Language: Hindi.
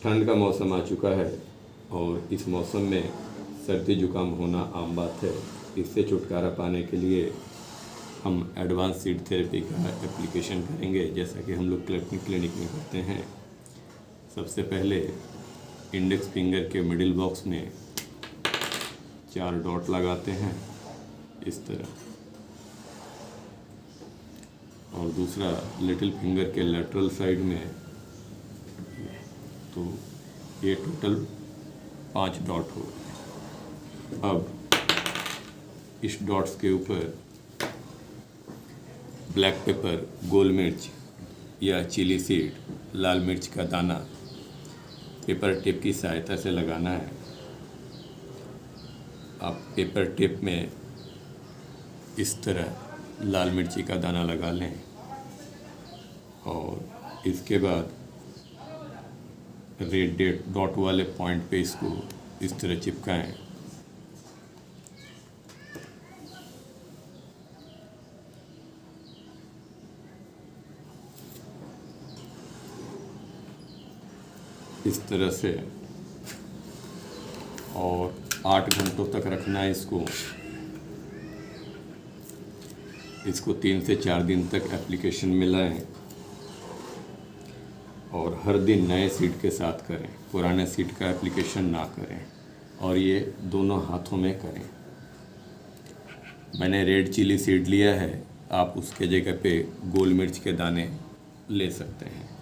ठंड का मौसम आ चुका है और इस मौसम में सर्दी जुकाम होना आम बात है। इससे छुटकारा पाने के लिए हम एडवांस सीड थेरेपी का एप्लीकेशन करेंगे, जैसा कि हम लोग क्लिनिक में करते हैं। सबसे पहले इंडेक्स फिंगर के मिडिल बॉक्स में 4 डॉट लगाते हैं इस तरह, और दूसरा लिटिल फिंगर के लेटरल साइड में, तो ये टोटल 5 डॉट हो गए। अब इस डॉट्स के ऊपर ब्लैक पेपर, गोल मिर्च या चिली सीड, लाल मिर्च का दाना पेपर टिप की सहायता से लगाना है। आप पेपर टिप में इस तरह लाल मिर्ची का दाना लगा लें और इसके बाद रेड डॉट वाले पॉइंट पे इसको इस तरह चिपकाएं। इस तरह से, और 8 घंटों तक रखना है इसको 3 से 4 दिन तक एप्लीकेशन में लाएं और हर दिन नए सीड के साथ करें, पुराने सीड का एप्लीकेशन ना करें, और ये दोनों हाथों में करें। मैंने रेड चिली सीड लिया है, आप उसके जगह पे गोल मिर्च के दाने ले सकते हैं।